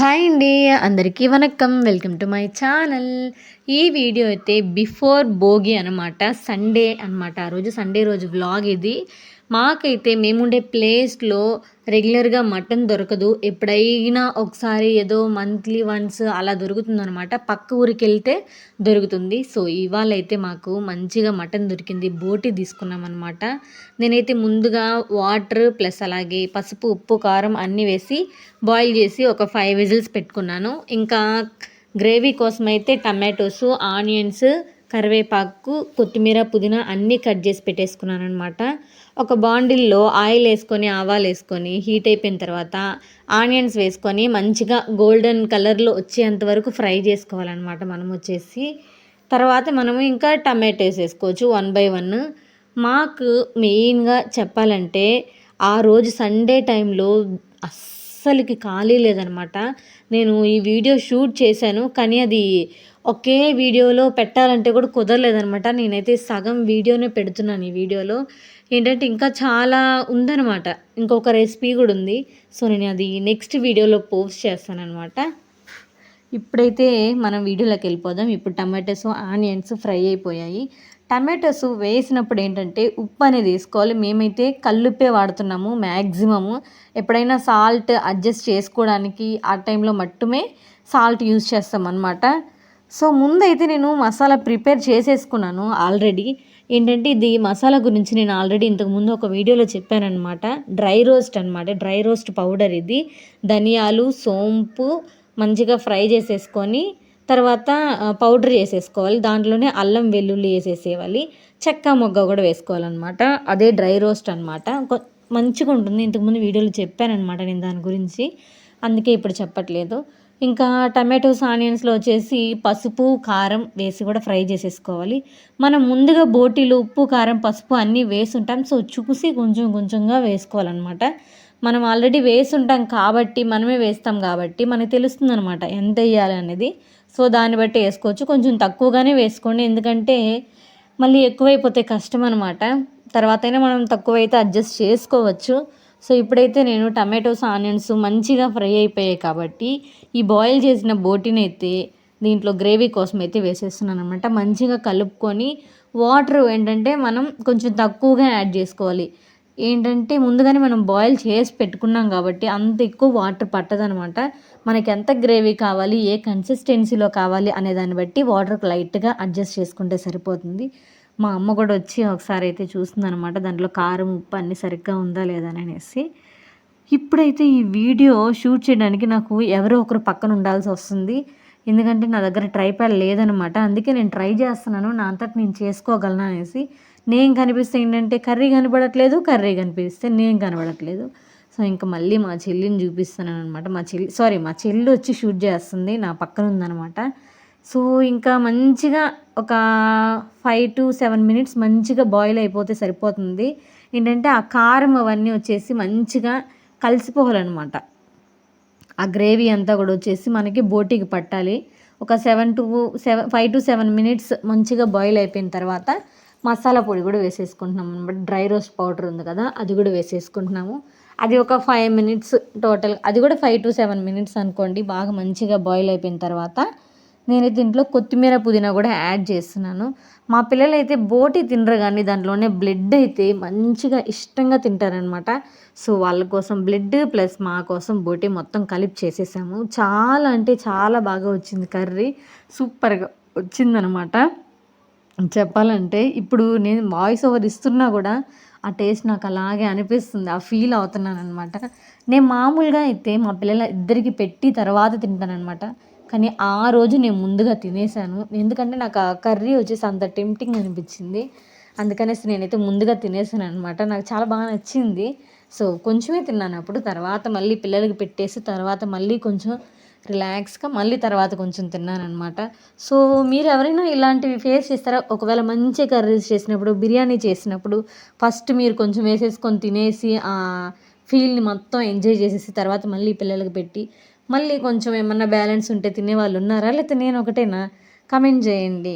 Hi అండి. అందరికీ vanakkam. Welcome to my channel. ఈ వీడియో అయితే బిఫోర్ భోగి అనమాట. సండే అనమాట. ఆ రోజు సండే రోజు వ్లాగ్ ఇది. మాకైతే మేముండే ప్లేస్లో రెగ్యులర్గా మటన్ దొరకదు. ఎప్పుడైనా ఒకసారి ఏదో మంత్లీ వన్స్ అలా దొరుకుతుందనమాట. పక్క ఊరికి వెళ్తే దొరుకుతుంది. సో ఇవాళ అయితే మాకు మంచిగా మటన్ దొరికింది. బోటి తీసుకున్నాం అనమాట. నేనైతే ముందుగా వాటర్ ప్లస్ అలాగే పసుపు, ఉప్పు, కారం అన్నీ వేసి బాయిల్ చేసి ఒక 5 విజిల్స్ పెట్టుకున్నాను. ఇంకా గ్రేవీ కోసం అయితే టమాటోస్, ఆనియన్స్, కరివేపాకు, కొత్తిమీర, పుదీనా అన్నీ కట్ చేసి పెట్టేసుకున్నాను అనమాట. ఒక బాండిల్లో ఆయిల్ వేసుకొని, ఆవాలు వేసుకొని హీట్ అయిపోయిన తర్వాత ఆనియన్స్ వేసుకొని మంచిగా గోల్డెన్ కలర్లో వచ్చేంత వరకు ఫ్రై చేసుకోవాలన్నమాట. మనం వచ్చేసి తర్వాత మనము ఇంకా టమాటోస్ వేసుకోవచ్చు 1 బై 1. మాకు మెయిన్గా చెప్పాలంటే ఆ రోజు సండే టైంలో అస్సలకి ఖాళీ లేదనమాట. నేను ఈ వీడియో షూట్ చేశాను, కానీ అది ఒకే వీడియోలో పెట్టాలంటే కూడా కుదరలేదనమాట. నేనైతే సగం వీడియోనే పెడుతున్నాను. ఈ వీడియోలో ఏంటంటే ఇంకా చాలా ఉందనమాట. ఇంకొక రెసిపీ కూడా ఉంది. సో నేను అది నెక్స్ట్ వీడియోలో పోస్ట్ చేస్తానన్నమాట. ఇప్పుడైతే మనం వీడియోలోకి వెళ్ళిపోదాం. ఇప్పుడు టమాటోస్, ఆనియన్స్ ఫ్రై అయిపోయాయి. టమాటోస్ వేసినప్పుడు ఏంటంటే ఉప్పు అనేది వేసుకోవాలి. మేమైతే కల్లుప్పే వాడుతున్నాము మ్యాక్సిమము. ఎప్పుడైనా సాల్ట్ అడ్జస్ట్ చేసుకోవడానికి ఆ టైంలో మట్టుమే సాల్ట్ యూజ్ చేస్తాం అన్నమాట. సో ముందైతే నేను మసాలా ప్రిపేర్ చేసేసుకున్నాను ఆల్రెడీ. ఏంటంటే ఇది మసాలా గురించి నేను ఆల్రెడీ ఇంతకుముందు ఒక వీడియోలో చెప్పానమాట. డ్రై రోస్ట్ అనమాట. డ్రై రోస్ట్ పౌడర్ ఇది. ధనియాలు, సోంపు మంచిగా ఫ్రై చేసేసుకొని తర్వాత పౌడర్ చేసేసుకోవాలి. దాంట్లోనే అల్లం వెల్లుల్లి వేసేసేయాలి. చెక్క మొగ్గ కూడా వేసుకోవాలన్నమాట. అదే డ్రై రోస్ట్ అనమాట. మంచిగా ఉంటుంది. ఇంతకుముందు వీడియోలో చెప్పానమాట నేను దాని గురించి, అందుకే ఇప్పుడు చెప్పట్లేదు. ఇంకా టమాటోస్, ఆనియన్స్లో వచ్చేసి పసుపు, కారం వేసి కూడా ఫ్రై చేసేసుకోవాలి. మనం ముందుగా బోటీలు ఉప్పు, కారం, పసుపు అన్నీ వేసి ఉంటాం. సో చూసి కొంచెం కొంచెంగా వేసుకోవాలన్నమాట. మనం ఆల్రెడీ వేసి ఉంటాం కాబట్టి, మనమే వేస్తాం కాబట్టి మనకు తెలుస్తుంది అనమాట ఎంత వేయాలి అనేది. సో దాన్ని బట్టి వేసుకోవచ్చు. కొంచెం తక్కువగానే వేసుకోండి, ఎందుకంటే మళ్ళీ ఎక్కువైపోతే కష్టం అనమాట. తర్వాత అయినా మనం తక్కువైతే అడ్జస్ట్ చేసుకోవచ్చు. సో ఇప్పుడైతే నేను టమాటోస్, ఆనియన్స్ మంచిగా ఫ్రై అయిపోయాయి కాబట్టి ఈ బాయిల్ చేసిన బోటీని అయితే దీంట్లో గ్రేవీ కోసం అయితే వేసేస్తున్నాను అనమాట. మంచిగా కలుపుకొని వాటర్ ఏంటంటే మనం కొంచెం తక్కువగా యాడ్ చేసుకోవాలి. ఏంటంటే ముందుగానే మనం బాయిల్ చేసి పెట్టుకున్నాం కాబట్టి అంత ఎక్కువ వాటర్ పట్టదనమాట. మనకి ఎంత గ్రేవీ కావాలి, ఏ కన్సిస్టెన్సీలో కావాలి అనే దాన్ని బట్టి వాటర్ లైట్గా అడ్జస్ట్ చేసుకుంటే సరిపోతుంది. మా అమ్మ కూడా వచ్చి ఒకసారి అయితే చూస్తుందనమాట దాంట్లో కారం, ఉప్పు అన్నీ సరిగ్గా ఉందా లేదా అనేసి. ఇప్పుడైతే ఈ వీడియో షూట్ చేయడానికి నాకు ఎవరో ఒకరు పక్కన ఉండాల్సి వస్తుంది. ఎందుకంటే నా దగ్గర ట్రైపాడ్ లేదనమాట. అందుకే నేను ట్రై చేస్తున్నాను నా అంతటి నేను చేసుకోగలను అనేసి. నేను కనిపిస్తే ఏంటంటే కర్రీ కనబడట్లేదు, కర్రీ కనిపిస్తే నేను కనబడట్లేదు. సో ఇంకా మళ్ళీ మా చెల్లిని చూపిస్తున్నాను అనమాట. మా చెల్లి వచ్చి షూట్ చేస్తుంది, నా పక్కన ఉందనమాట. సో ఇంకా మంచిగా ఒక 5 to 7 మినిట్స్ మంచిగా బాయిల్ అయిపోతే సరిపోతుంది. ఏంటంటే ఆ కారం అవన్నీ వచ్చేసి మంచిగా కలిసిపోవాలన్నమాట. ఆ గ్రేవీ అంతా కూడా వచ్చేసి మనకి బోటీకి పట్టాలి. ఒక 5 to 7 మినిట్స్ మంచిగా బాయిల్ అయిపోయిన తర్వాత మసాలా పొడి కూడా వేసేసుకుంటున్నాము అనమాట. డ్రై రోస్ట్ పౌడర్ ఉంది కదా, అది కూడా వేసేసుకుంటున్నాము. అది ఒక 5 మినిట్స్ టోటల్, అది కూడా 5 to 7 మినిట్స్ అనుకోండి. బాగా మంచిగా బాయిల్ అయిపోయిన తర్వాత నేనైతే దీంట్లో కొత్తిమీర, పుదీనా కూడా యాడ్ చేస్తున్నాను. మా పిల్లలు అయితే బోటి తినరు, కానీ దాంట్లోనే బ్లడ్ అయితే మంచిగా ఇష్టంగా తింటారనమాట. సో వాళ్ళ కోసం బ్లడ్ ప్లస్ మా కోసం బోటి మొత్తం కలిపి చేసేసాము. చాలా అంటే చాలా బాగా వచ్చింది కర్రీ, సూపర్గా వచ్చిందనమాట. చెప్పాలంటే ఇప్పుడు నేను వాయిస్ ఓవర్ ఇస్తున్నా కూడా ఆ టేస్ట్ నాకు అలాగే అనిపిస్తుంది, ఆ ఫీల్ అవుతున్నాను అనమాట. నేను మామూలుగా అయితే మా పిల్లల ఇద్దరికి పెట్టి తర్వాత తింటానమాట. కానీ ఆ రోజు నేను ముందుగా తినేసాను, ఎందుకంటే నాకు ఆ కర్రీ వచ్చేసి అంత టెంప్టింగ్ అనిపించింది. అందుకనేసి నేనైతే ముందుగా తినేసాను అనమాట. నాకు చాలా బాగా నచ్చింది. సో కొంచెమే తిన్నాను అప్పుడు. తర్వాత మళ్ళీ పిల్లలకి పెట్టేసి తర్వాత మళ్ళీ కొంచెం రిలాక్స్గా మళ్ళీ తర్వాత కొంచెం తిన్నానమాట. సో మీరు ఎవరైనా ఇలాంటివి ఫేస్ చేస్తారా? ఒకవేళ మంచి కర్రీస్ చేసినప్పుడు, బిర్యానీ చేసినప్పుడు ఫస్ట్ మీరు కొంచెం వేసేసుకొని తినేసి ఆ ఫీల్ని మొత్తం ఎంజాయ్ చేసేసి తర్వాత మళ్ళీ పిల్లలకి పెట్టి మళ్ళీ కొంచెం ఏమన్నా బ్యాలెన్స్ ఉంటే తినేవాళ్ళు ఉన్నారా? లేకపోతే నేను ఒకటేనా? కమెంట్ చేయండి.